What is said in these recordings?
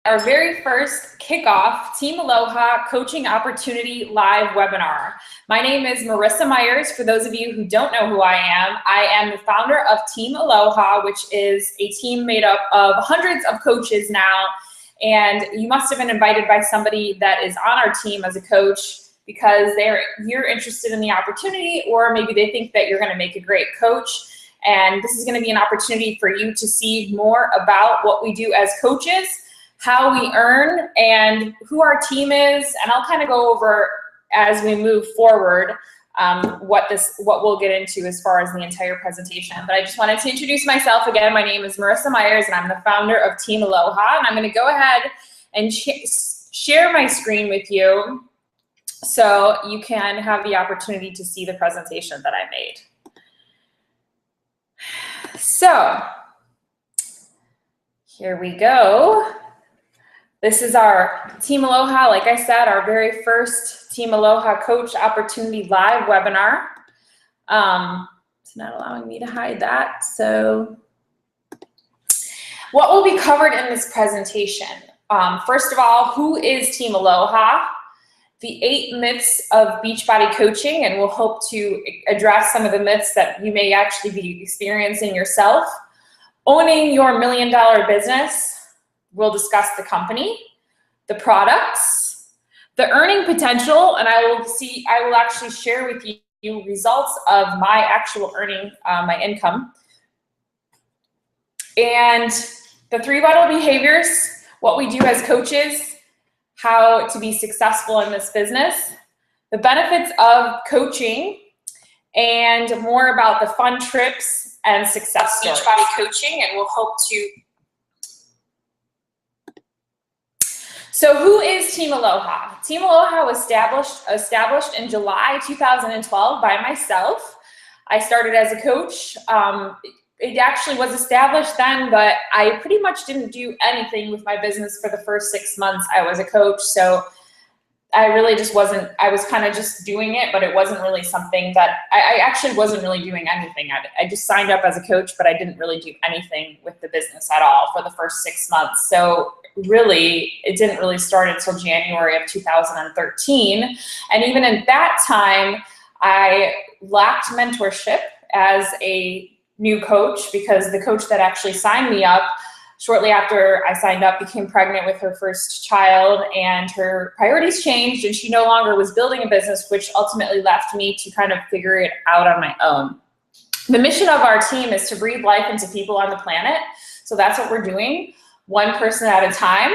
Our very first kickoff Team Aloha Coaching Opportunity Live webinar. My name is Marissa Myers. For those of you who don't know who I am the founder of Team Aloha, which is a team made up of hundreds of coaches now. And you must have been invited by somebody that is on our team as a coach because you're interested in the opportunity, or maybe they think that you're going to make a great coach. And this is going to be an opportunity for you to see more about what we do as coaches, how we earn, and who our team is. And I'll kind of go over as we move forward what we'll get into as far as the entire presentation. But I just wanted to introduce myself again. My name is Marissa Myers, and I'm the founder of Team Aloha. And I'm going to go ahead and share my screen with you so you can have the opportunity to see the presentation that I made. So here we go. This is our Team Aloha, like I said, our very first Team Aloha Coach Opportunity Live webinar. It's not allowing me to hide that. So what will be covered in this presentation? First of all, who is Team Aloha? The 8 myths of Beachbody coaching, and we'll hope to address some of the myths that you may actually be experiencing yourself. Owning your $1 million business. We'll discuss the company, the products, the earning potential, and I will actually share with you results of my actual earning, my income, and the 3 vital behaviors, what we do as coaches, how to be successful in this business, the benefits of coaching, and more about the fun trips and success stories. Beachbody coaching, and we'll hope to. So who is Team Aloha? Team Aloha was established in July 2012 by myself. I started as a coach. It actually was established then, but I pretty much didn't do anything with my business for the first 6 months I was a coach. So I really just wasn't, I was kind of just doing it, but it wasn't really something that, I actually wasn't really doing anything. I just signed up as a coach, but I didn't really do anything with the business at all for the first 6 months. So really, it didn't really start until January of 2013. And even at that time, I lacked mentorship as a new coach because the coach that actually signed me up shortly after I signed up became pregnant with her first child, and her priorities changed, and she no longer was building a business, which ultimately left me to kind of figure it out on my own. The mission of our team is to breathe life into people on the planet. So that's what we're doing, one person at a time,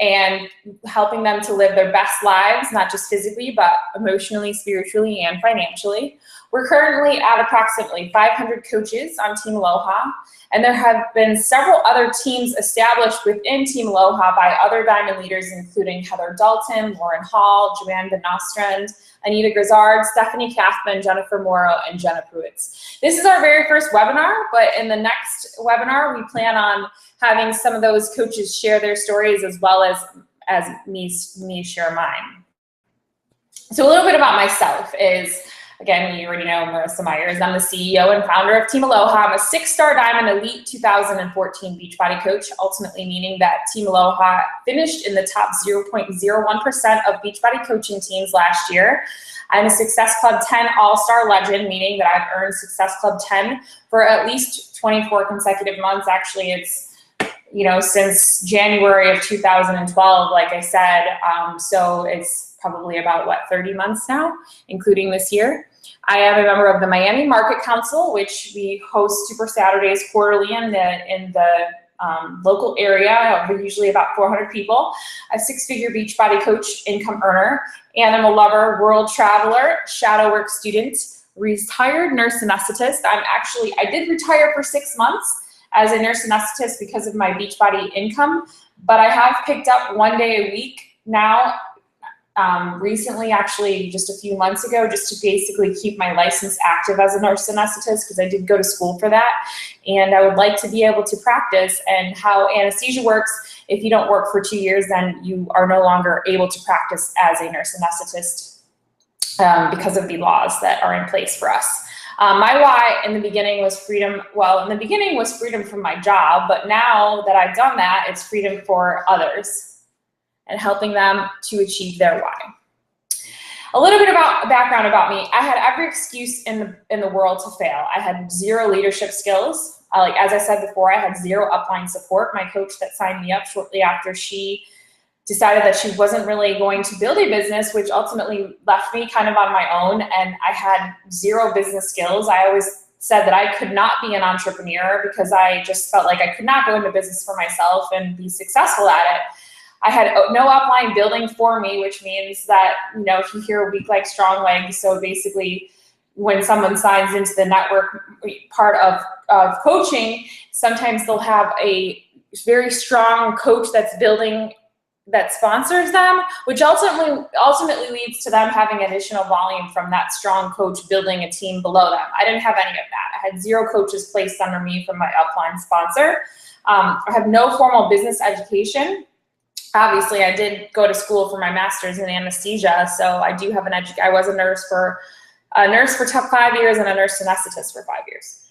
and helping them to live their best lives, not just physically, but emotionally, spiritually, and financially. We're currently at approximately 500 coaches on Team Aloha, and there have been several other teams established within Team Aloha by other diamond leaders, including Heather Dalton, Lauren Hall, Joanne Van Nostrand, Anita Grizzard, Stephanie Kaufman, Jennifer Morrow, and Jenna Pruitz. This is our very first webinar, but in the next webinar, we plan on having some of those coaches share their stories as well as me share mine. So a little bit about myself is, again, you already know Marissa Myers. I'm the CEO and founder of Team Aloha. I'm a 6-star Diamond Elite 2014 Beachbody coach, ultimately meaning that Team Aloha finished in the top 0.01% of Beachbody coaching teams last year. I'm a Success Club 10 All-Star Legend, meaning that I've earned Success Club 10 for at least 24 consecutive months. Actually, it's since January of 2012, like I said, so it's probably about, 30 months now, including this year. I am a member of the Miami Market Council, which we host Super Saturdays quarterly in the local area, usually about 400 people. A 6-figure Beachbody coach, income earner, animal lover, world traveler, shadow work student, retired nurse anesthetist. I did retire for 6 months as a nurse anesthetist because of my Beachbody income, but I have picked up 1 day a week now, recently, actually just a few months ago, just to basically keep my license active as a nurse anesthetist, because I did go to school for that, and I would like to be able to practice. And how anesthesia works, if you don't work for 2 years, then you are no longer able to practice as a nurse anesthetist because of the laws that are in place for us. My why in the beginning was freedom. Well, in the beginning was freedom from my job, but now that I've done that, it's freedom for others and helping them to achieve their why. A little bit about background about me. I had every excuse in the world to fail. I had zero leadership skills. Like as I said before, I had zero upline support. My coach that signed me up shortly after, she decided that she wasn't really going to build a business, which ultimately left me kind of on my own, and I had zero business skills. I always said that I could not be an entrepreneur because I just felt like I could not go into business for myself and be successful at it. I had no upline building for me, which means that, you know, if you hear weak legs, strong legs, so basically when someone signs into the network part of coaching, sometimes they'll have a very strong coach that's building, that sponsors them, which ultimately leads to them having additional volume from that strong coach building a team below them. I didn't have any of that. I had zero coaches placed under me from my upline sponsor. I have no formal business education. Obviously, I did go to school for my master's in anesthesia, so I do have I was a nurse for 5 years and a nurse anesthetist for 5 years.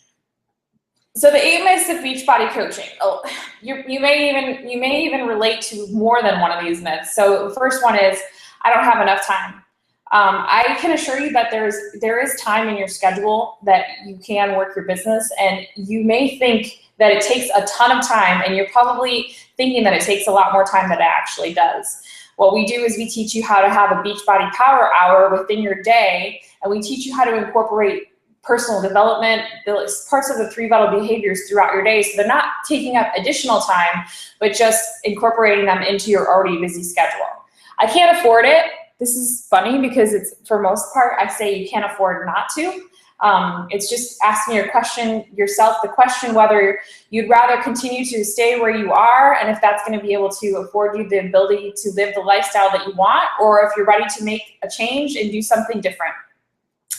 So the 8 myths of Beachbody coaching. Oh, you may even relate to more than one of these myths. So the first one is, I don't have enough time. I can assure you that there is time in your schedule that you can work your business, and you may think that it takes a ton of time, and you're probably thinking that it takes a lot more time than it actually does. What we do is we teach you how to have a Beachbody Power Hour within your day, and we teach you how to incorporate personal development, parts of the 3 vital behaviors throughout your day, so they're not taking up additional time, but just incorporating them into your already busy schedule. I can't afford it. This is funny because it's, for most part, I say you can't afford not to. It's just asking yourself the question whether you'd rather continue to stay where you are, and if that's going to be able to afford you the ability to live the lifestyle that you want, or if you're ready to make a change and do something different.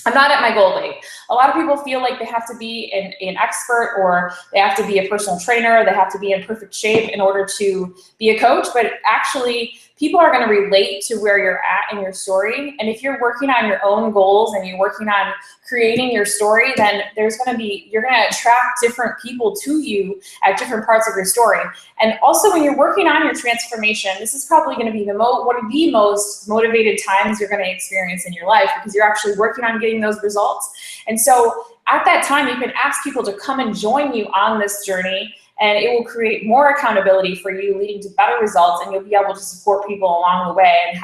I'm not at my goal weight. A lot of people feel like they have to be an expert, or they have to be a personal trainer, they have to be in perfect shape in order to be a coach, but actually people are going to relate to where you're at in your story. And if you're working on your own goals and you're working on creating your story, then you're going to attract different people to you at different parts of your story. And also when you're working on your transformation, this is probably going to be one of the most motivated times you're going to experience in your life, because you're actually working on getting those results. And so at that time, you can ask people to come and join you on this journey, and it will create more accountability for you, leading to better results, and you'll be able to support people along the way and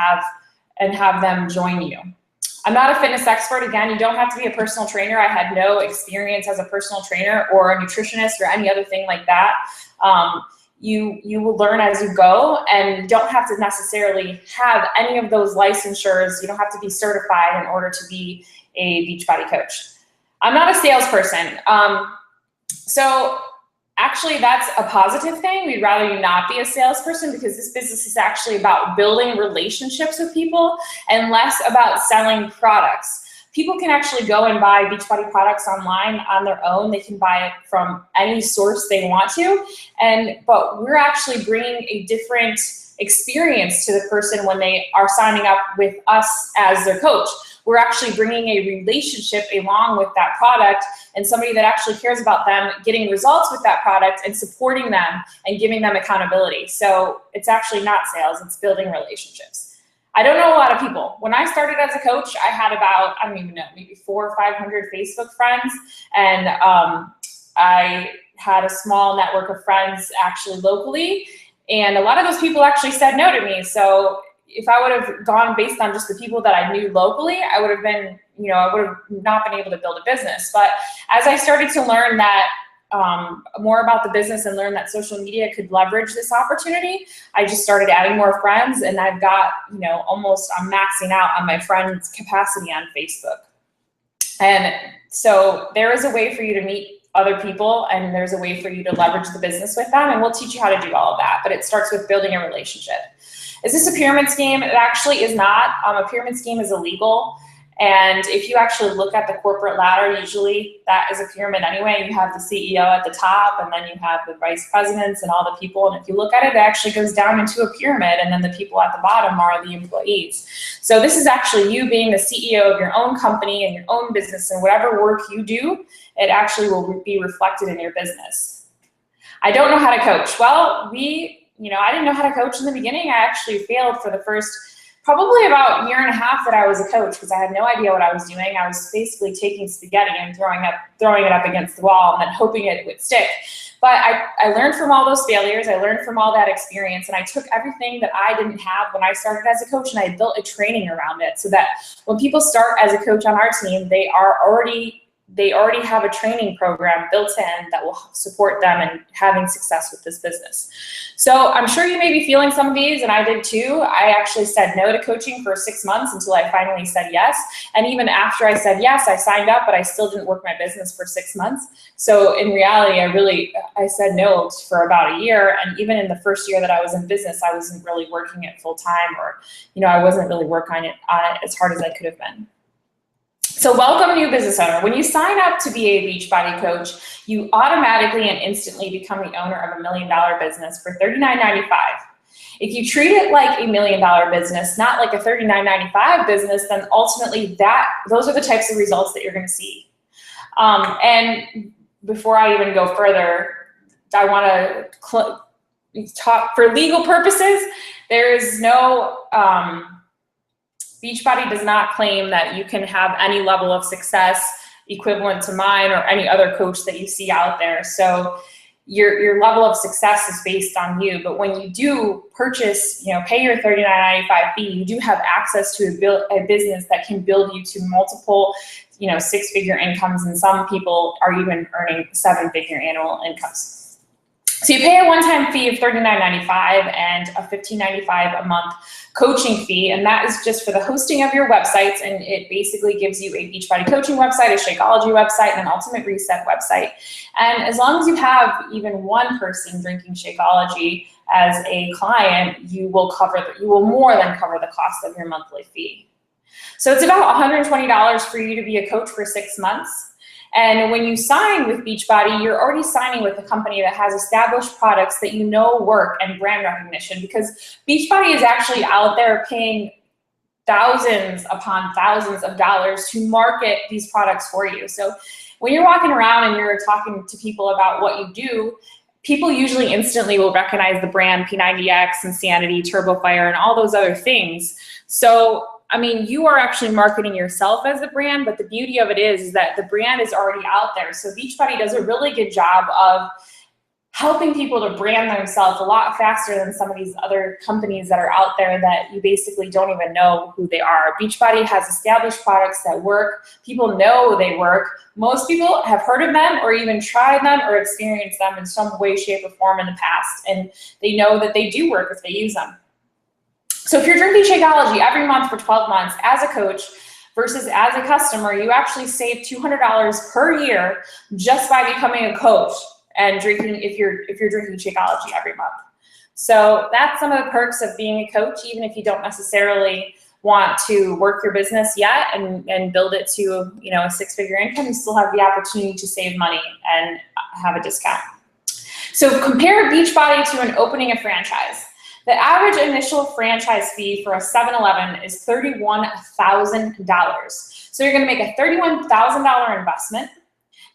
have them join you. I'm not a fitness expert. Again, you don't have to be a personal trainer. I had no experience as a personal trainer or a nutritionist or any other thing like that. You will learn as you go, and you don't have to necessarily have any of those licensures. You don't have to be certified in order to be a Beachbody coach. I'm not a salesperson. So actually, that's a positive thing. We'd rather you not be a salesperson, because this business is actually about building relationships with people and less about selling products. People can actually go and buy Beachbody products online on their own. They can buy it from any source they want to, but we're actually bringing a different experience to the person when they are signing up with us as their coach. We're actually bringing a relationship along with that product, and somebody that actually cares about them getting results with that product and supporting them and giving them accountability. So it's actually not sales, it's building relationships. I don't know a lot of people. When I started as a coach, I had about, I don't even know, maybe 400 or 500 Facebook friends, and I had a small network of friends actually locally, and a lot of those people actually said no to me. So if I would have gone based on just the people that I knew locally, I would have been, I would have not been able to build a business. But as I started to learn that more about the business and learn that social media could leverage this opportunity, I just started adding more friends, and I've got, I'm maxing out on my friends' capacity on Facebook. And so there is a way for you to meet other people, and there's a way for you to leverage the business with them, and we'll teach you how to do all of that. But it starts with building a relationship. Is this a pyramid scheme? It actually is not. A pyramid scheme is illegal, And if you actually look at the corporate ladder, usually that is a pyramid anyway. You have the CEO at the top, and then you have the vice presidents and all the people. And if you look at it, it actually goes down into a pyramid, and then the people at the bottom are the employees. So this is actually you being the CEO of your own company and your own business, and whatever work you do, it actually will be reflected in your business. I don't know how to coach. Well, I didn't know how to coach in the beginning. I actually failed for the first probably about a year and a half that I was a coach, because I had no idea what I was doing. I was basically taking spaghetti and throwing it up against the wall and then hoping it would stick. But I learned from all those failures. I learned from all that experience, and I took everything that I didn't have when I started as a coach, and I built a training around it so that when people start as a coach on our team, they already have a training program built in that will support them in having success with this business. So I'm sure you may be feeling some of these, and I did too. I actually said no to coaching for 6 months until I finally said yes. And even after I said yes, I signed up, but I still didn't work my business for 6 months. So in reality, I said no for about a year. And even in the first year that I was in business, I wasn't really working it full time, or I wasn't really working on it as hard as I could have been. So welcome, new business owner. When you sign up to be a Beachbody coach, you automatically and instantly become the owner of $1 million business for $39.95. If you treat it like $1 million business, not like a $39.95 business, then ultimately those are the types of results that you're going to see. And before I even go further, I want to talk for legal purposes. There is no Beachbody does not claim that you can have any level of success equivalent to mine or any other coach that you see out there. So your level of success is based on you. But when you do purchase, pay your $39.95 fee, you do have access to a business that can build you to multiple, 6-figure incomes, and some people are even earning 7-figure annual incomes. So you pay a one-time fee of $39.95 and a $15.95 a month coaching fee, and that is just for the hosting of your websites, and it basically gives you a Beachbody coaching website, a Shakeology website, and an Ultimate Reset website. And as long as you have even one person drinking Shakeology as a client, you will more than cover the cost of your monthly fee. So it's about $120 for you to be a coach for 6 months. And when you sign with Beachbody, you're already signing with a company that has established products that work and brand recognition, because Beachbody is actually out there paying thousands upon thousands of dollars to market these products for you. So when you're walking around and you're talking to people about what you do, people usually instantly will recognize the brand P90X, Insanity, TurboFire, and all those other things. So you are actually marketing yourself as the brand, but the beauty of it is that the brand is already out there. So Beachbody does a really good job of helping people to brand themselves a lot faster than some of these other companies that are out there that you basically don't even know who they are. Beachbody has established products that work. People know they work. Most people have heard of them or even tried them or experienced them in some way, shape, or form in the past, and they know that they do work if they use them. So if you're drinking Shakeology every month for 12 months as a coach versus as a customer, you actually save $200 per year just by becoming a coach and drinking, if you're drinking Shakeology every month. So that's some of the perks of being a coach, even if you don't necessarily want to work your business yet and build it to a 6-figure income. You still have the opportunity to save money and have a discount. So compare Beachbody to an opening a franchise. The average initial franchise fee for a 7-Eleven is $31,000. So you're going to make a $31,000 investment.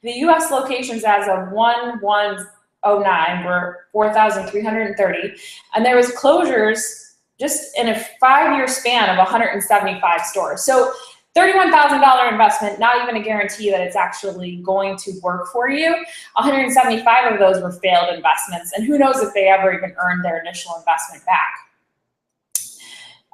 The U.S. locations as of 1/1/09 were 4,330, and there was closures just in a 5-year span of 175 stores. So $31,000 investment, not even a guarantee that it's actually going to work for you. 175 of those were failed investments, and who knows if they ever even earned their initial investment back.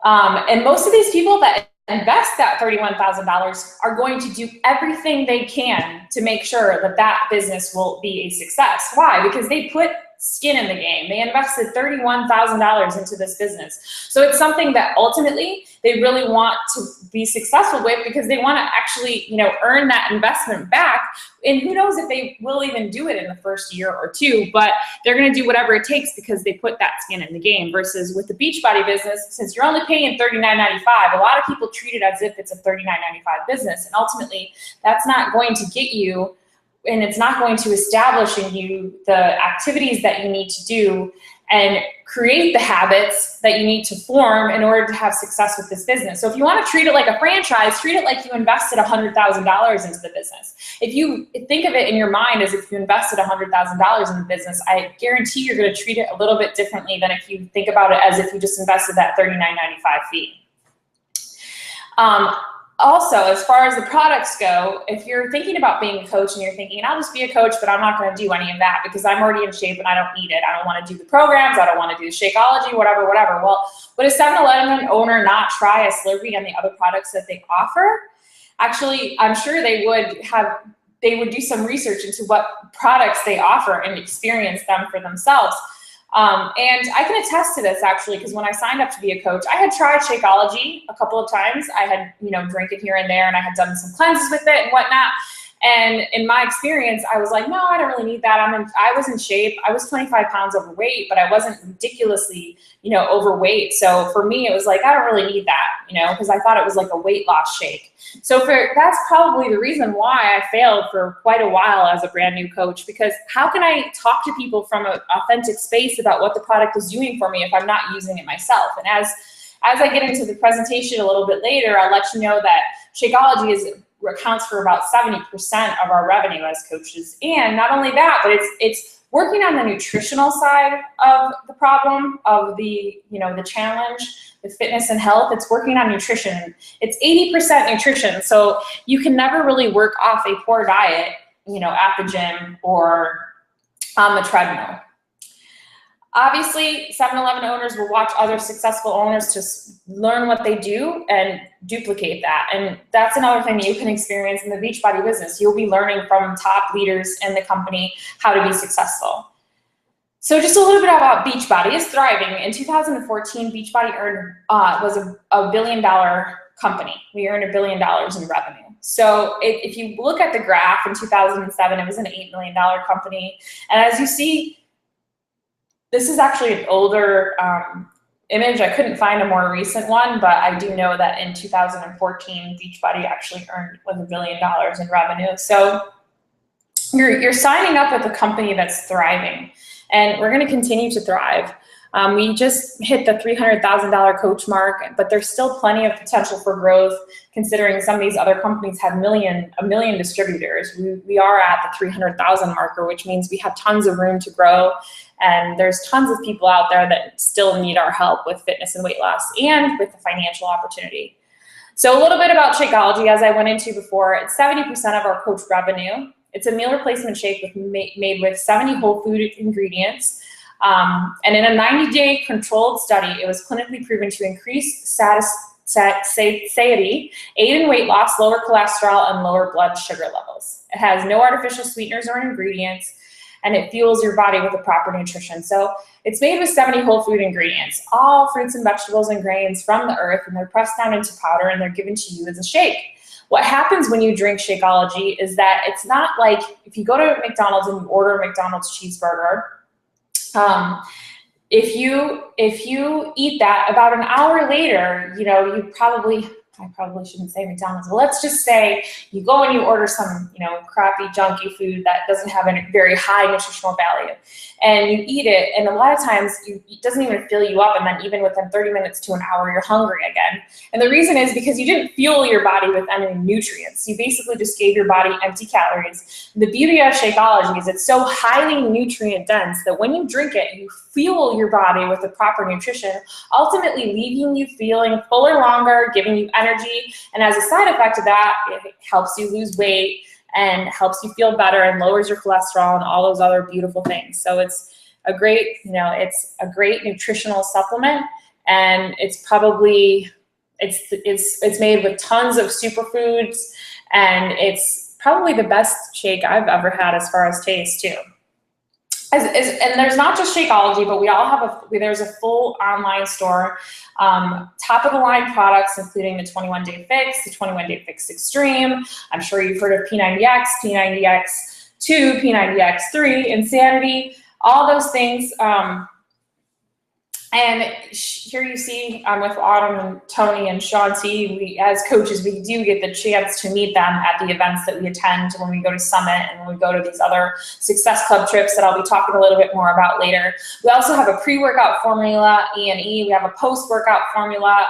And most of these people that invest that $31,000 are going to do everything they can to make sure that that business will be a success. Why? Because they put skin in the game. They invested $31,000 into this business. So it's something that ultimately they really want to be successful with, because they want to actually, you know, earn that investment back. And who knows if they will even do it in the first year or two, but they're going to do whatever it takes because they put that skin in the game. Versus with the Beachbody business, since you're only paying $39.95, a lot of people treat it as if it's a $39.95 business. And ultimately, that's not going to get you, and it's not going to establish in you the activities that you need to do and create the habits that you need to form in order to have success with this business. So if you want to treat it like a franchise, treat it like you invested $100,000 into the business. If you think of it in your mind as if you invested $100,000 in the business, I guarantee you're going to treat it a little bit differently than if you think about it as if you just invested that $39.95 fee. Also, as far as the products go, if you're thinking about being a coach and you're thinking, I'll just be a coach, but I'm not going to do any of that because I'm already in shape and I don't need it. I don't want to do the programs. I don't want to do the Shakeology, whatever. Well, would a 7-Eleven owner not try a Slurpee and the other products that they offer? Actually, I'm sure they would do some research into what products they offer and experience them for themselves. And I can attest to this actually, because when I signed up to be a coach, I had tried Shakeology a couple of times. I had, you know, drank it here and there, and I had done some cleanses with it and whatnot. And in my experience, I was like, no, I don't really need that. I was in shape. I was 25 pounds overweight, but I wasn't ridiculously, you know, overweight. So for me, it was like, I don't really need that, you know, because I thought it was like a weight loss shake. So that's probably the reason why I failed for quite a while as a brand new coach, because how can I talk to people from an authentic space about what the product is doing for me if I'm not using it myself? And as I get into the presentation a little bit later, I'll let you know that Shakeology accounts for about 70% of our revenue as coaches. And not only that, but it's working on the nutritional side of the problem, of the, you know, the challenge, the fitness and health. It's working on nutrition. It's 80% nutrition. So you can never really work off a poor diet, you know, at the gym or on the treadmill. Obviously, 7-Eleven owners will watch other successful owners to learn what they do and duplicate that. And that's another thing you can experience in the Beachbody business. You'll be learning from top leaders in the company how to be successful. So just a little bit about Beachbody. It's thriving. In 2014, Beachbody was a $1 billion company. We earned $1 billion in revenue. So if you look at the graph in 2007, it was an $8 million company. And as you see, this is actually an older image. I couldn't find a more recent one, but I do know that in 2014, Beachbody actually earned like $1 billion in revenue. So you're signing up with a company that's thriving, and we're going to continue to thrive. We just hit the $300,000 coach mark, but there's still plenty of potential for growth, considering some of these other companies have a million distributors. We are at the 300,000 marker, which means we have tons of room to grow. And there's tons of people out there that still need our help with fitness and weight loss and with the financial opportunity. So a little bit about Shakeology, as I went into before. It's 70% of our coach revenue. It's a meal replacement shake made with 70 whole food ingredients. And in a 90-day controlled study, it was clinically proven to increase satiety, aid in weight loss, lower cholesterol, and lower blood sugar levels. It has no artificial sweeteners or ingredients, and it fuels your body with the proper nutrition. So it's made with 70 whole food ingredients, all fruits and vegetables and grains from the earth, and they're pressed down into powder and they're given to you as a shake. What happens when you drink Shakeology is that it's not like if you go to McDonald's and you order a McDonald's cheeseburger, if you eat that, about an hour later, you know, I probably shouldn't say McDonald's, but let's just say you go and you order some, you know, crappy, junky food that doesn't have a very high nutritional value, and you eat it, and a lot of times it doesn't even fill you up, and then even within 30 minutes to an hour, you're hungry again. And the reason is because you didn't fuel your body with any nutrients. You basically just gave your body empty calories. The beauty of Shakeology is it's so highly nutrient dense that when you drink it, you fuel your body with the proper nutrition, ultimately leaving you feeling fuller longer, giving you energy. And as a side effect of that, it helps you lose weight and helps you feel better and lowers your cholesterol and all those other beautiful things. So it's a great, you know, it's a great nutritional supplement, and it's probably, it's made with tons of superfoods, and it's probably the best shake I've ever had as far as taste too. And there's not just Shakeology, but we all have there's a full online store, top of the line products, including the 21-Day Fix, the 21-Day Fix Extreme. I'm sure you've heard of P90X, P90X2, P90X3, Insanity, all those things. And here you see with Autumn and Tony and Shanti, we as coaches, we do get the chance to meet them at the events that we attend when we go to Summit and when we go to these other Success Club trips that I'll be talking a little bit more about later. We also have a pre-workout formula, E&E. We have a post-workout formula,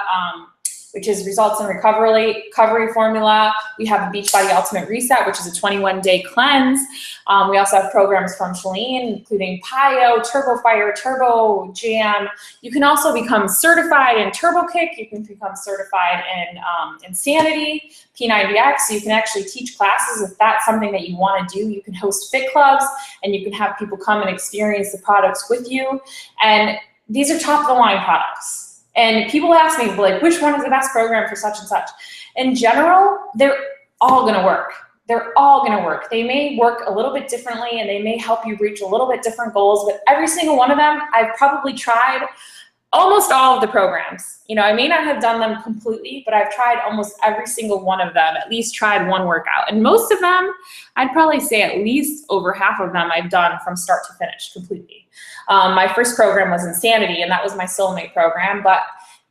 which is results in recovery formula. We have the Beachbody Ultimate Reset, which is a 21-day cleanse. We also have programs from Shalene, including PIO, Turbo Fire, Turbo Jam. You can also become certified in Turbo Kick. You can become certified in Insanity, P90X. So you can actually teach classes if that's something that you want to do. You can host fit clubs, and you can have people come and experience the products with you. And these are top of the line products. And people ask me, like, which one is the best program for such and such? In general, they're all gonna work. They're all gonna work. They may work a little bit differently and they may help you reach a little bit different goals, but every single one of them, I've probably tried almost all of the programs. You know, I may not have done them completely, but I've tried almost every single one of them, at least tried one workout. And most of them, I'd probably say at least over half of them I've done from start to finish completely. My first program was Insanity, and that was my soulmate program, but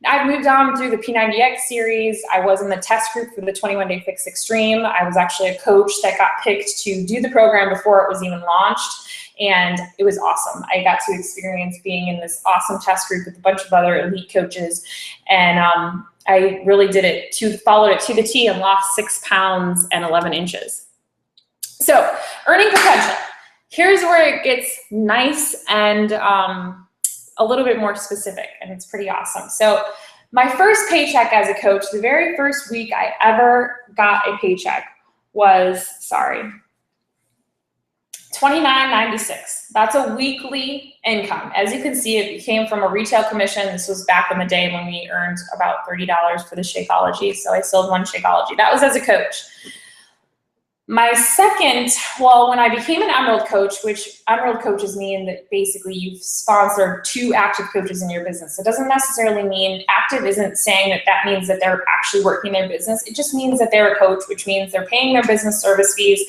I've moved on through the P90X series. I was in the test group for the 21-Day Fix Extreme. I was actually a coach that got picked to do the program before it was even launched, and it was awesome. I got to experience being in this awesome test group with a bunch of other elite coaches, and I really followed it to the T and lost 6 pounds and 11 inches. So, earning potential. Here's where it gets nice and a little bit more specific, and it's pretty awesome. So my first paycheck as a coach, the very first week I ever got a paycheck was, $29.96. That's a weekly income. As you can see, it came from a retail commission. This was back in the day when we earned about $30 for the Shakeology. So I sold one Shakeology. That was as a coach. My second, well, when I became an Emerald coach, which Emerald coaches mean that basically you've sponsored 2 active coaches in your business. It doesn't necessarily mean active isn't saying that that means that they're actually working their business. It just means that they're a coach, which means they're paying their business service fees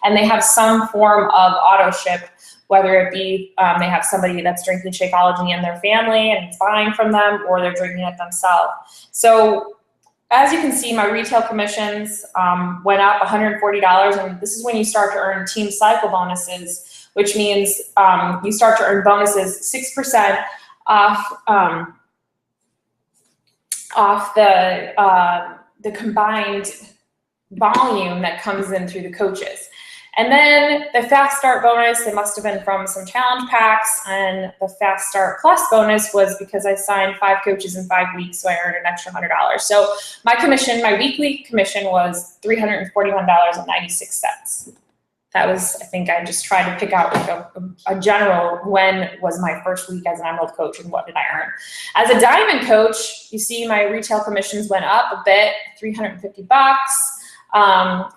and they have some form of auto ship, whether it be they have somebody that's drinking Shakeology in their family and it's buying from them, or they're drinking it themselves. So as you can see, my retail commissions went up $140, and this is when you start to earn team cycle bonuses, which means you start to earn bonuses 6% off the combined volume that comes in through the coaches. And then the Fast Start bonus, it must have been from some challenge packs, and the Fast Start Plus bonus was because I signed 5 coaches in 5 weeks, so I earned an extra $100. So my commission, my weekly commission was $341.96. That was, I think I just tried to pick out like a general when was my first week as an Emerald coach and what did I earn. As a Diamond coach, you see my retail commissions went up a bit, $350.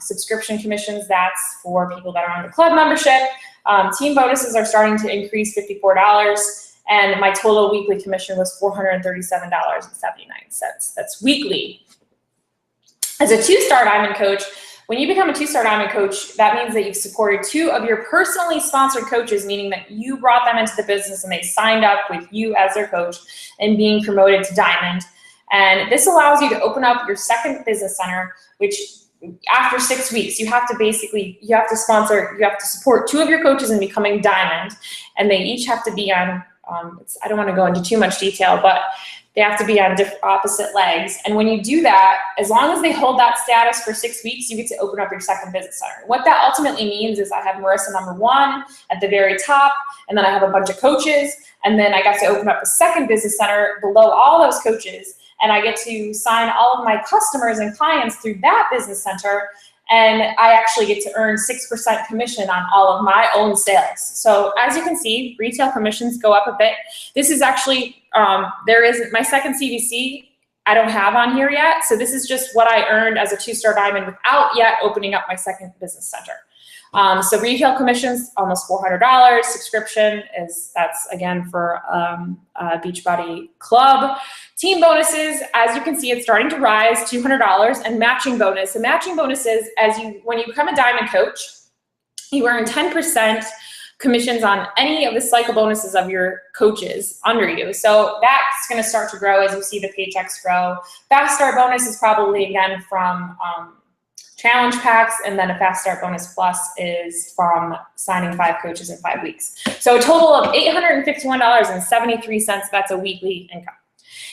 Subscription commissions, that's for people that are on the club membership. Team bonuses are starting to increase, $54, and my total weekly commission was $437.79. That's weekly. As a 2-star Diamond coach, when you become a 2-star Diamond coach, that means that you've supported 2 of your personally sponsored coaches, meaning that you brought them into the business and they signed up with you as their coach and being promoted to Diamond. And this allows you to open up your second business center, which after 6 weeks, you have to support 2 of your coaches in becoming Diamond, and they each have to be on, I don't want to go into too much detail, but they have to be on opposite legs. And when you do that, as long as they hold that status for 6 weeks, you get to open up your second business center. What that ultimately means is I have Marissa #1 at the very top, and then I have a bunch of coaches, and then I got to open up a second business center below all those coaches, and I get to sign all of my customers and clients through that business center, and I actually get to earn 6% commission on all of my own sales. So as you can see, retail commissions go up a bit. This is actually, my second CVC I don't have on here yet, so this is just what I earned as a 2-star Diamond without yet opening up my second business center. So retail commissions, almost $400. Subscription that's again for Beachbody Club. Team bonuses, as you can see, it's starting to rise, $200, and matching bonus. The matching bonus is when you become a diamond coach, you earn 10% commissions on any of the cycle bonuses of your coaches under you. So that's going to start to grow as you see the paychecks grow. Fast start bonus is probably again from challenge packs, and then a fast start bonus plus is from signing 5 coaches in 5 weeks. So a total of $851.73. That's a weekly income.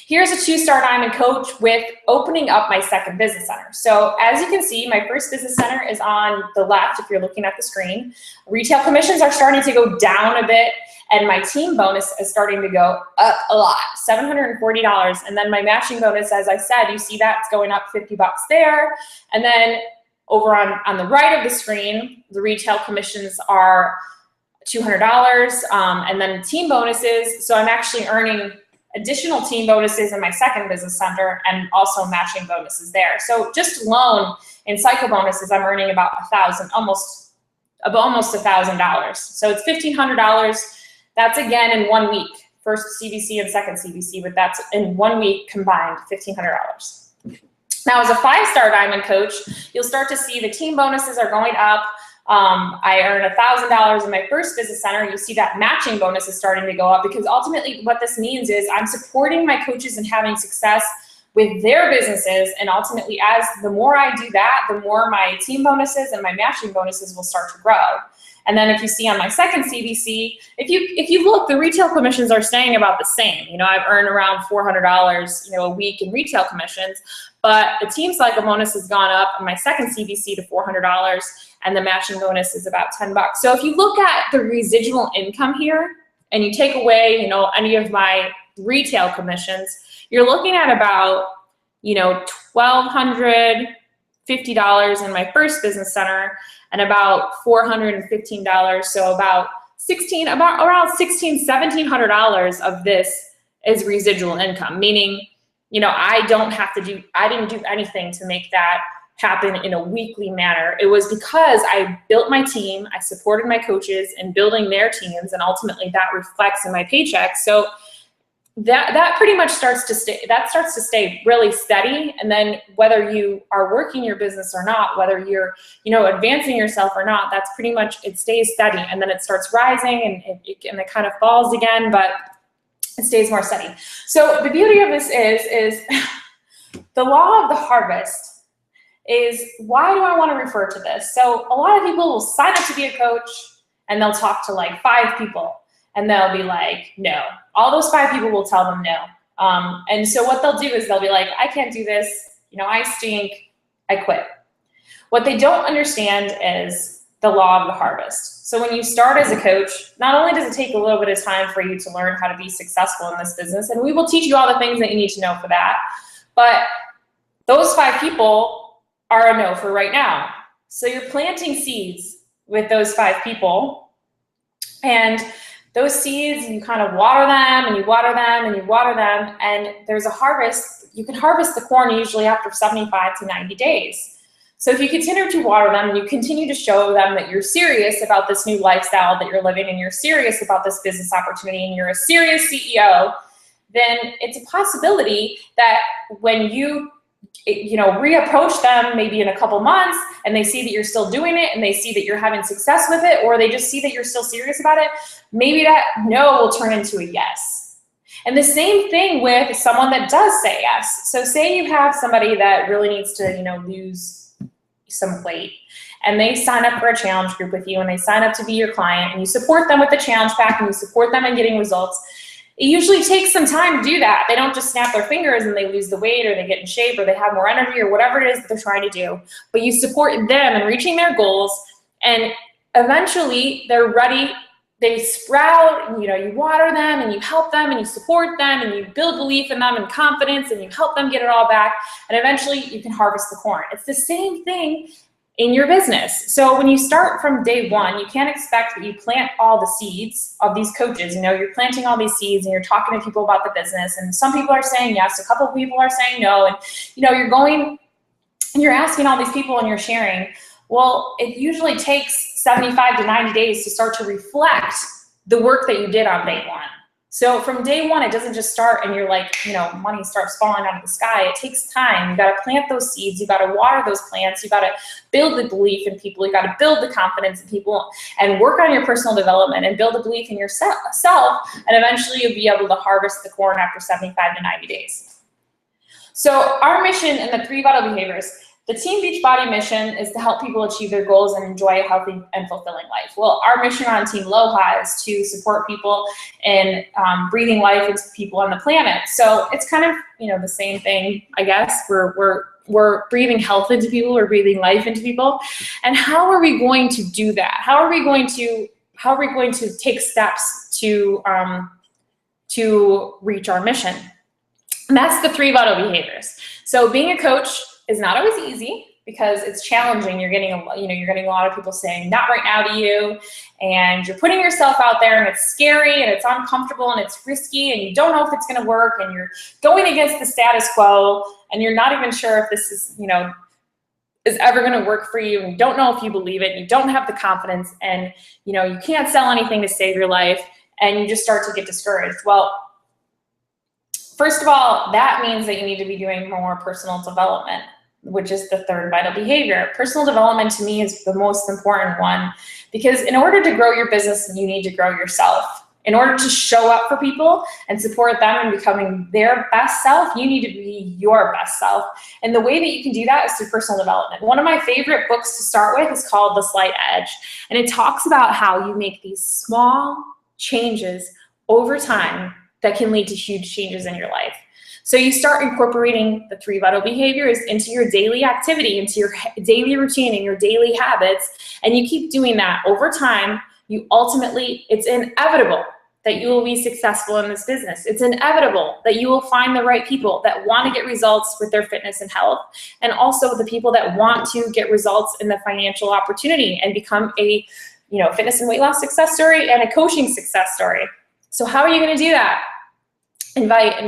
Here's a 2-star diamond coach with opening up my second business center. So as you can see, my first business center is on the left if you're looking at the screen. Retail commissions are starting to go down a bit, and my team bonus is starting to go up a lot, $740. And then my matching bonus, as I said, you see that it's going up $50 there. And then over on the right of the screen, the retail commissions are $200, and then team bonuses. So I'm actually earning additional team bonuses in my second business center and also matching bonuses there. So just alone in cycle bonuses, I'm earning about almost $1,000. So it's $1,500. That's again in 1 week, first CBC and second CBC, but that's in 1 week combined, $1,500. Now, as a 5-star diamond coach, you'll start to see the team bonuses are going up. I earn $1,000 in my first business center. You see that matching bonus is starting to go up, because ultimately what this means is I'm supporting my coaches and having success with their businesses. And ultimately, the more I do that, the more my team bonuses and my matching bonuses will start to grow. And then if you see on my second CBC, if you look, the retail commissions are staying about the same. You know, I've earned around $400, a week in retail commissions, but the team cycle bonus has gone up on my second CBC to $400, and the matching bonus is about $10. So if you look at the residual income here, and you take away, any of my retail commissions, you're looking at about, $1,250 in my first business center, and about $415. So around $1,700 of this is residual income, meaning, I didn't do anything to make that happen in a weekly manner. It was because I built my team, I supported my coaches in building their teams, and ultimately that reflects in my paycheck. So that pretty much starts to stay really steady. And then whether you are working your business or not, whether you're, advancing yourself or not, that's pretty much, it stays steady. And then it starts rising and it kind of falls again, but it stays more steady. So the beauty of this is the law of the harvest is, why do I want to refer to this? So a lot of people will sign up to be a coach and they'll talk to like 5 people. And they'll be like, no. All those 5 people will tell them no. And so what they'll do is they'll be like, I can't do this. I stink. I quit. What they don't understand is the law of the harvest. So when you start as a coach, not only does it take a little bit of time for you to learn how to be successful in this business, and we will teach you all the things that you need to know for that, but those 5 people are a no for right now. So you're planting seeds with those 5 people, and those seeds, you kind of water them and you water them and you water them, and there's a harvest. You can harvest the corn usually after 75 to 90 days. So if you continue to water them and you continue to show them that you're serious about this new lifestyle that you're living, and you're serious about this business opportunity, and you're a serious CEO, then it's a possibility that when you reapproach them maybe in a couple months and they see that you're still doing it and they see that you're having success with it, or they just see that you're still serious about it, maybe that no will turn into a yes. And the same thing with someone that does say yes. So say you have somebody that really needs to, lose some weight, and they sign up for a challenge group with you, and they sign up to be your client, and you support them with the challenge pack, and you support them in getting results. It usually takes some time to do that. They don't just snap their fingers and they lose the weight, or they get in shape, or they have more energy, or whatever it is that they're trying to do. But you support them in reaching their goals, and eventually they're ready. They sprout, and you water them, and you help them, and you support them, and you build belief in them and confidence, and you help them get it all back, and eventually you can harvest the corn. It's the same thing in your business. So when you start from day one, you can't expect that you plant all the seeds of these coaches. You're planting all these seeds and you're talking to people about the business, and some people are saying yes, a couple of people are saying no, and you're going and you're asking all these people and you're sharing. Well, it usually takes 75 to 90 days to start to reflect the work that you did on day one. So from day one, it doesn't just start and you're like, money starts falling out of the sky. It takes time. You got to plant those seeds. You got to water those plants. You got to build the belief in people. You got to build the confidence in people and work on your personal development and build a belief in yourself. And eventually you'll be able to harvest the corn after 75 to 90 days. So our mission in the 3 vital behaviors, the Team Beachbody mission is to help people achieve their goals and enjoy a healthy and fulfilling life. Well, our mission on Team Aloha is to support people in breathing life into people on the planet. So it's kind of, the same thing, I guess. We're breathing health into people. We're breathing life into people. And how are we going to do that? How are we going to take steps to reach our mission? And that's the 3 vital behaviors. So being a coach is not always easy because it's challenging. You're getting a lot of people saying not right now to you, and you're putting yourself out there and it's scary and it's uncomfortable and it's risky and you don't know if it's going to work and you're going against the status quo and you're not even sure if this is, is ever going to work for you, and you don't know if you believe it, and you don't have the confidence, and you can't sell anything to save your life, and you just start to get discouraged. Well, first of all, that means that you need to be doing more personal development, which is the 3rd vital behavior. Personal development to me is the most important one, because in order to grow your business, you need to grow yourself. In order to show up for people and support them in becoming their best self, you need to be your best self. And the way that you can do that is through personal development. One of my favorite books to start with is called The Slight Edge. And it talks about how you make these small changes over time that can lead to huge changes in your life. So you start incorporating the 3 vital behaviors into your daily activity, into your daily routine and your daily habits, and you keep doing that over time. It's inevitable that you will be successful in this business. It's inevitable that you will find the right people that want to get results with their fitness and health, and also the people that want to get results in the financial opportunity and become a fitness and weight loss success story and a coaching success story. So how are you going to do that? Invite.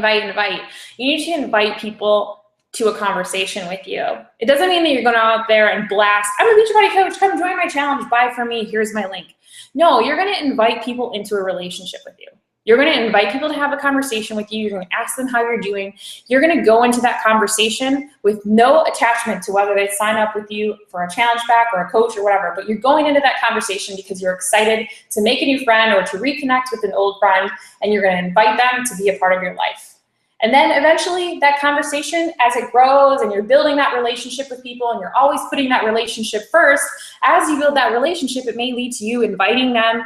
You need to invite people to a conversation with you. It doesn't mean that you're going out there and blast, I'm a Beachbody coach, come join my challenge, buy from me, here's my link. No, you're going to invite people into a relationship with you. You're going to invite people to have a conversation with you. You're going to ask them how you're doing. You're going to go into that conversation with no attachment to whether they sign up with you for a challenge pack or a coach or whatever, but you're going into that conversation because you're excited to make a new friend or to reconnect with an old friend, and you're going to invite them to be a part of your life. And then eventually that conversation, as it grows and you're building that relationship with people and you're always putting that relationship first, as you build that relationship, it may lead to you inviting them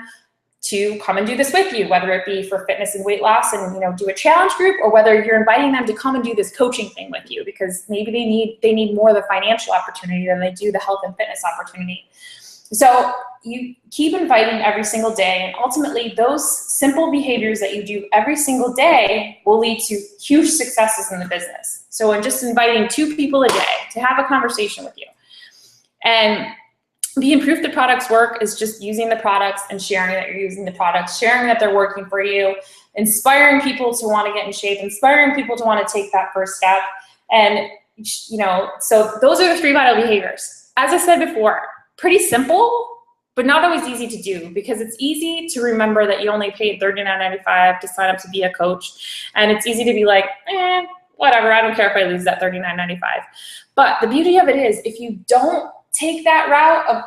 to come and do this with you, whether it be for fitness and weight loss and do a challenge group, or whether you're inviting them to come and do this coaching thing with you because maybe they need more of the financial opportunity than they do the health and fitness opportunity. So you keep inviting every single day, and ultimately those simple behaviors that you do every single day will lead to huge successes in the business. So in just inviting 2 people a day to have a conversation with you. And being proof the products work is just using the products and sharing that you're using the products, sharing that they're working for you, inspiring people to want to get in shape, inspiring people to want to take that first step. And, so those are the 3 vital behaviors. As I said before, pretty simple, but not always easy to do, because it's easy to remember that you only paid $39.95 to sign up to be a coach. And it's easy to be like, whatever, I don't care if I lose that $39.95. But the beauty of it is, if you don't take that route of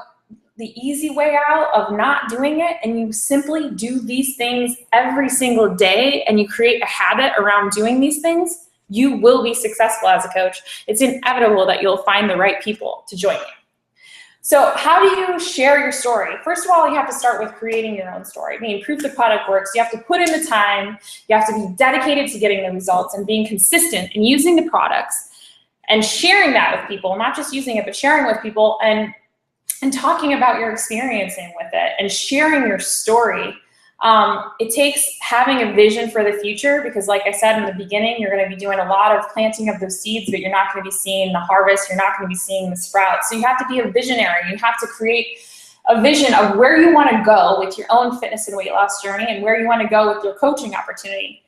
the easy way out of not doing it, and you simply do these things every single day, and you create a habit around doing these things, you will be successful as a coach. It's inevitable that you'll find the right people to join you. So how do you share your story? First of all, you have to start with creating your own story. I mean, proof the product works. You have to put in the time. You have to be dedicated to getting the results and being consistent in using the products and sharing that with people, not just using it, but sharing with people and talking about your experiencing with it and sharing your story. It takes having a vision for the future, because like I said in the beginning, you're going to be doing a lot of planting of those seeds, but you're not going to be seeing the harvest. You're not going to be seeing the sprouts. So you have to be a visionary. You have to create a vision of where you want to go with your own fitness and weight loss journey and where you want to go with your coaching opportunity.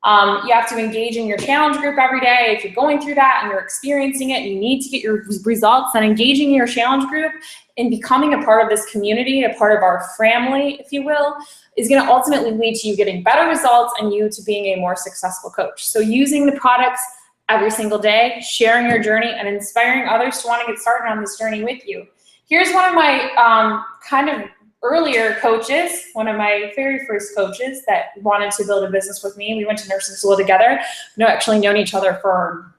You have to engage in your challenge group every day. If you're going through that and you're experiencing it, you need to get your results, and engaging in your challenge group and becoming a part of this community, a part of our family, if you will, is going to ultimately lead to you getting better results and you to being a more successful coach. So using the products every single day, sharing your journey, and inspiring others to want to get started on this journey with you. Here's one of my kind of earlier coaches, one of my very first coaches that wanted to build a business with me. We went to nursing school together. We've actually known each other for,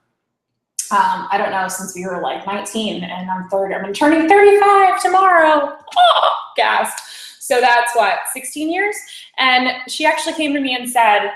I don't know, since we were like 19, and I'm turning 35 tomorrow. Oh, gasp. So that's what, 16 years? And she actually came to me and said,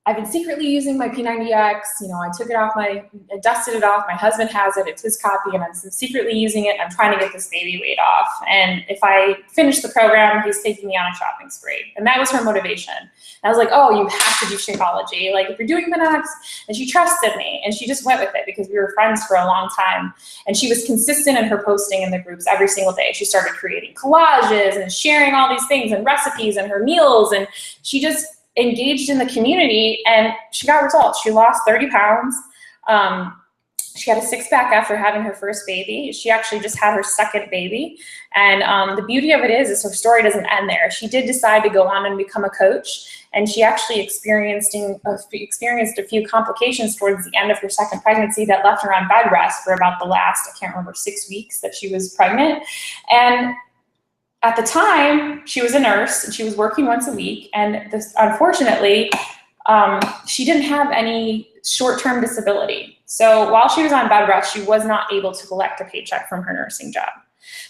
I've been secretly using my P90X. You know, I took it off I dusted it off. My husband has it. It's his copy, and I'm secretly using it. I'm trying to get this baby weight off. And if I finish the program, he's taking me on a shopping spree. And that was her motivation. And I was like, oh, you have to do Shakeology. Like, if you're doing P90X, and she trusted me, and she just went with it because we were friends for a long time. And she was consistent in her posting in the groups every single day. She started creating collages and sharing all these things and recipes and her meals, and she just engaged in the community, and she got results. She lost 30 pounds. She had a six-pack after having her first baby. She actually just had her second baby. And the beauty of it is her story doesn't end there. She did decide to go on and become a coach, and she actually experienced a few complications towards the end of her second pregnancy that left her on bed rest for about the last, I can't remember, 6 weeks that she was pregnant. And at the time, she was a nurse, and she was working once a week, and unfortunately, she didn't have any short-term disability. So while she was on bed rest, she was not able to collect a paycheck from her nursing job.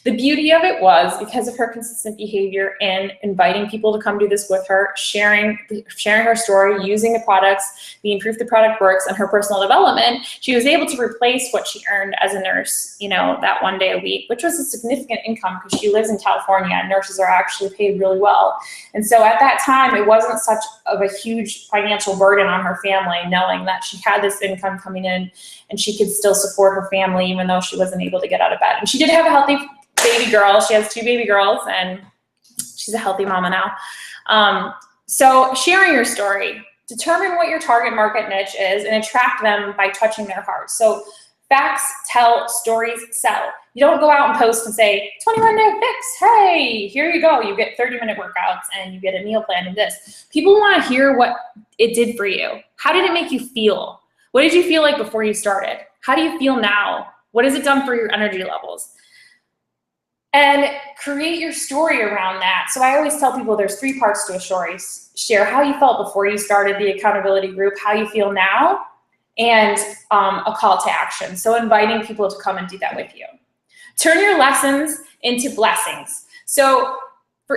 The beauty of it was, because of her consistent behavior in inviting people to come do this with her, sharing her story, using the products, being proof the product works, and her personal development, she was able to replace what she earned as a nurse, you know, that one day a week, which was a significant income because she lives in California and nurses are actually paid really well. And so at that time, it wasn't such of a huge financial burden on her family, knowing that she had this income coming in and she could still support her family even though she wasn't able to get out of bed. And she did have a healthy baby girl. She has 2 baby girls, and she's a healthy mama now. So sharing your story, determine what your target market niche is and attract them by touching their hearts. So facts tell, stories sell. You don't go out and post and say, 21-day fix, hey, here you go. You get 30-minute workouts and you get a meal plan and this. People want to hear what it did for you. How did it make you feel? What did you feel like before you started? How do you feel now? What has it done for your energy levels? And create your story around that. So I always tell people there's 3 parts to a story. Share how you felt before you started the accountability group, how you feel now, and a call to action. So inviting people to come and do that with you. Turn your lessons into blessings. So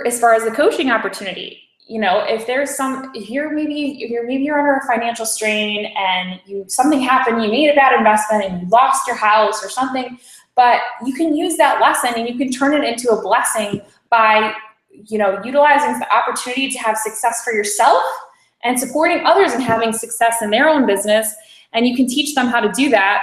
as far as the coaching opportunity, you know, if there's maybe you're under a financial strain and something happened, you made a bad investment and you lost your house or something, but you can use that lesson and you can turn it into a blessing by, you know, utilizing the opportunity to have success for yourself and supporting others and having success in their own business. And you can teach them how to do that.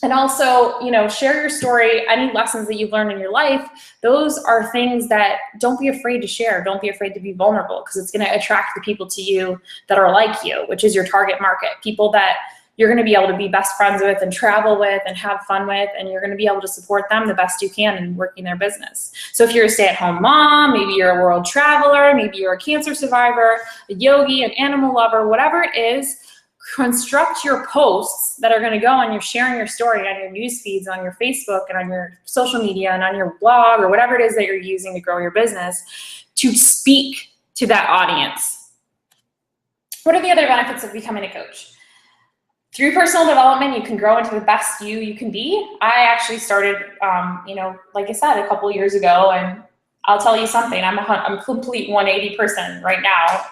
And also, you know, share your story, any lessons that you've learned in your life. Those are things that don't be afraid to share. Don't be afraid to be vulnerable, because it's going to attract the people to you that are like you, which is your target market. People that you're going to be able to be best friends with and travel with and have fun with, and you're going to be able to support them the best you can in working their business. So if you're a stay-at-home mom, maybe you're a world traveler, maybe you're a cancer survivor, a yogi, an animal lover, whatever it is, construct your posts that are going to go on your sharing your story on your news feeds, on your Facebook and on your social media and on your blog or whatever it is that you're using to grow your business to speak to that audience. What are the other benefits of becoming a coach? Through personal development, you can grow into the best you can be. I actually started, you know, like I said, a couple years ago, and I'll tell you something, I'm a complete 180 person right now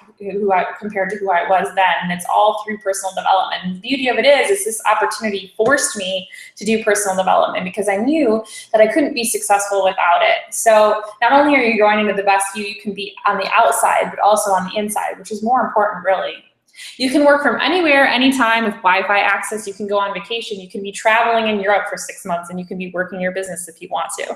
compared to who I was then, and it's all through personal development. And the beauty of it is this opportunity forced me to do personal development because I knew that I couldn't be successful without it. So not only are you growing into the best you can be on the outside, but also on the inside, which is more important, really. You can work from anywhere, anytime with Wi-Fi access. You can go on vacation. You can be traveling in Europe for 6 months, and you can be working your business if you want to.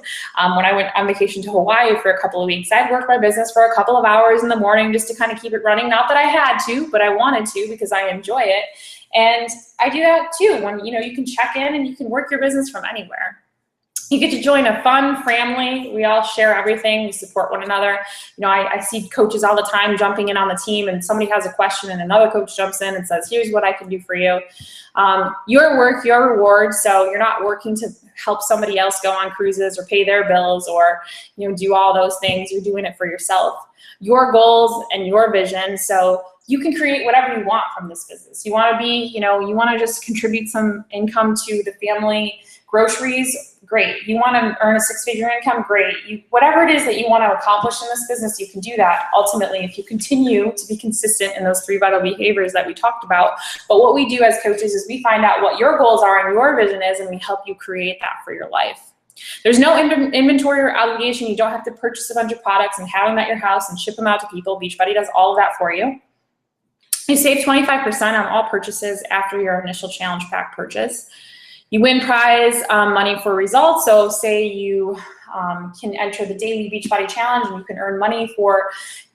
When I went on vacation to Hawaii for a couple of weeks, I'd work my business for a couple of hours in the morning just to kind of keep it running. Not that I had to, but I wanted to because I enjoy it. And I do that too. When you can check in and you can work your business from anywhere. You get to join a fun family. We all share everything. We support one another. I see coaches all the time jumping in on the team, and somebody has a question and another coach jumps in and says, here's what I can do for you. Your work, your reward. So you're not working to help somebody else go on cruises or pay their bills or do all those things. You're doing it for yourself. Your goals and your vision. So you can create whatever you want from this business. You want to be, you want to just contribute some income to the family. Groceries, great. You want to earn a 6-figure income, great. Whatever it is that you want to accomplish in this business, you can do that ultimately if you continue to be consistent in those 3 vital behaviors that we talked about. But what we do as coaches is we find out what your goals are and your vision is, and we help you create that for your life. There's no inventory or obligation. You don't have to purchase a bunch of products and have them at your house and ship them out to people. Beachbody does all of that for you. You save 25% on all purchases after your initial challenge pack purchase. You win prize money for results. So say you can enter the daily Beachbody challenge and you can earn money for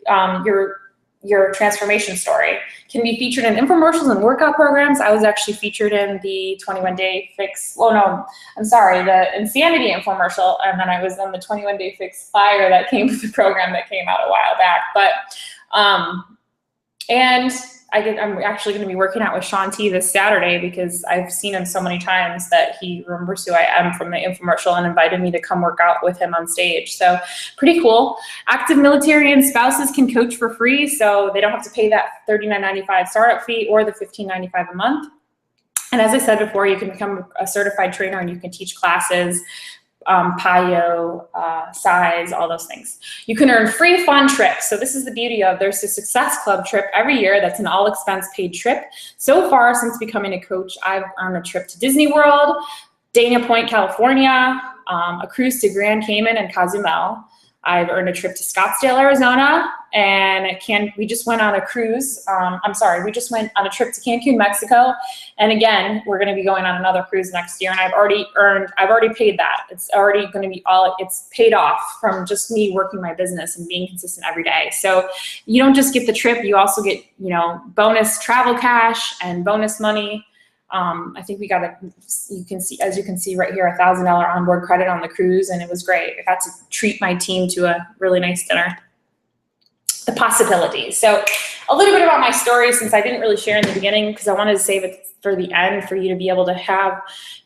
your transformation story. Can be featured in infomercials and workout programs. I was actually featured in the 21-day fix. Oh no, I'm sorry, the Insanity infomercial, and then I was on the 21-day fix flyer that came with the program that came out a while back. But I'm actually going to be working out with Sean T this Saturday because I've seen him so many times that he remembers who I am from the infomercial and invited me to come work out with him on stage. So pretty cool. Active military and spouses can coach for free, so they don't have to pay that $39.95 startup fee or the $15.95 a month. And as I said before, you can become a certified trainer and you can teach classes, PIO, size, all those things. You can earn free fun trips. So this is the beauty of, there's a Success Club trip every year that's an all expense paid trip. So far since becoming a coach, I've earned a trip to Disney World, Dana Point, California, a cruise to Grand Cayman and Cozumel. I've earned a trip to Scottsdale, Arizona, and we just went on a cruise. We just went on a trip to Cancun, Mexico. And again, we're going to be going on another cruise next year, and I've already paid that. It's already going to be it's paid off from just me working my business and being consistent every day. So you don't just get the trip, you also get, bonus travel cash and bonus money. I think we got as you can see right here, $1,000 onboard credit on the cruise, and it was great. I got to treat my team to a really nice dinner. The possibilities. So a little bit about my story, since I didn't really share in the beginning because I wanted to save it for the end for you to be able to have,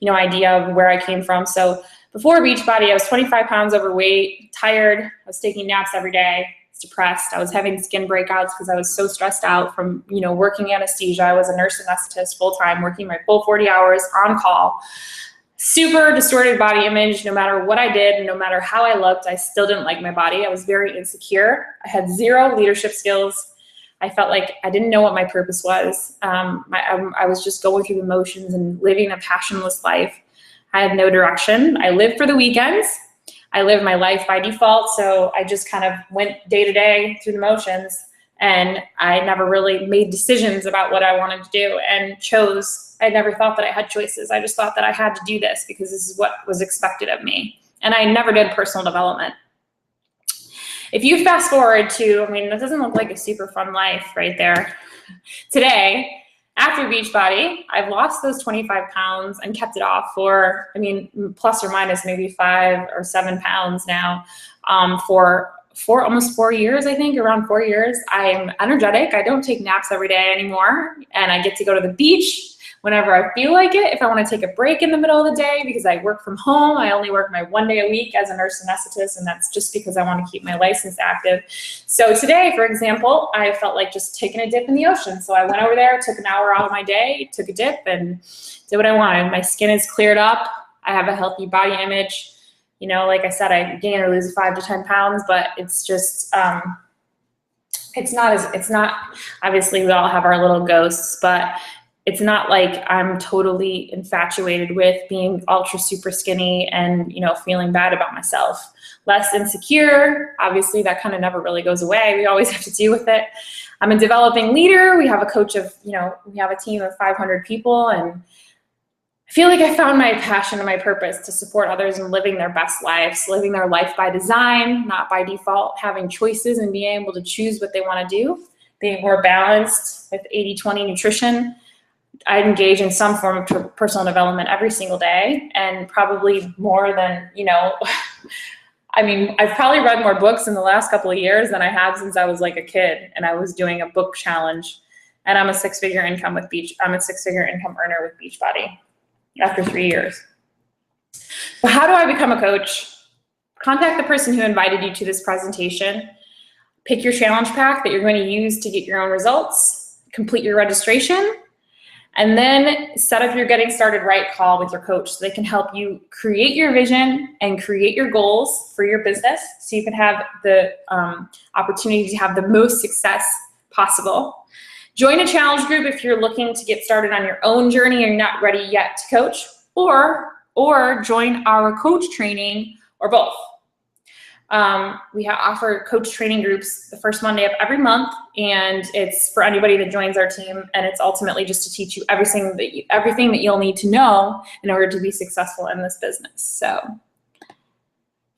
idea of where I came from. So before Beachbody, I was 25 pounds overweight, tired. I was taking naps every day. Depressed. I was having skin breakouts because I was so stressed out from, working anesthesia. I was a nurse anesthetist full-time, working my full 40 hours on call. Super distorted body image. No matter what I did, no matter how I looked, I still didn't like my body. I was very insecure. I had 0 leadership skills. I felt like I didn't know what my purpose was. I was just going through the motions and living a passionless life. I had no direction. I lived for the weekends. I live my life by default, so I just kind of went day to day through the motions, and I never really made decisions about what I wanted to do and chose. I never thought that I had choices. I just thought that I had to do this because this is what was expected of me, and I never did personal development. If you fast forward to, that doesn't look like a super fun life right there. Today, after Beachbody, I've lost those 25 pounds and kept it off for, plus or minus maybe 5 or 7 pounds now, for almost 4 years, I think, around 4 years. I'm energetic. I don't take naps every day anymore, and I get to go to the beach whenever I feel like it. If I want to take a break in the middle of the day because I work from home, I only work my 1 day a week as a nurse anesthetist, and that's just because I want to keep my license active. So today, for example, I felt like just taking a dip in the ocean. So I went over there, took an hour out of my day, took a dip, and did what I wanted. My skin is cleared up. I have a healthy body image. Like I said, I gain or lose 5 to 10 pounds, but it's just, it's not, obviously we all have our little ghosts, but it's not like I'm totally infatuated with being ultra super skinny and, you know, feeling bad about myself. Less insecure, obviously that kind of never really goes away. We always have to deal with it. I'm a developing leader. We have a coach of, you know, we have a team of 500 people, and I feel like I found my passion and my purpose to support others in living their best lives, living their life by design, not by default, having choices and being able to choose what they want to do, being more balanced with 80-20 nutrition. I engage in some form of personal development every single day, and probably more than, you know, I mean, I've probably read more books in the last couple of years than I have since I was like a kid, and I was doing a book challenge, and I'm a six-figure income earner with Beachbody after 3 years. So how do I become a coach? Contact the person who invited you to this presentation. Pick your challenge pack that you're going to use to get your own results, complete your registration, and then set up your Getting Started Right call with your coach so they can help you create your vision and create your goals for your business so you can have the opportunity to have the most success possible. Join a challenge group if you're looking to get started on your own journey and you're not ready yet to coach, or join our coach training, or both. We offer coach training groups the first Monday of every month, and it's for anybody that joins our team, and it's ultimately just to teach you everything that you'll need to know in order to be successful in this business. So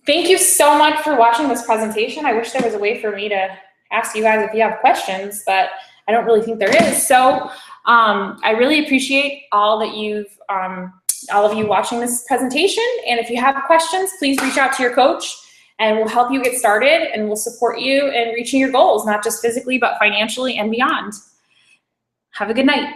thank you so much for watching this presentation. I wish there was a way for me to ask you guys if you have questions, but I don't really think there is. So I really appreciate all of you watching this presentation, and if you have questions, please reach out to your coach, and we'll help you get started, and we'll support you in reaching your goals, not just physically, but financially and beyond. Have a good night.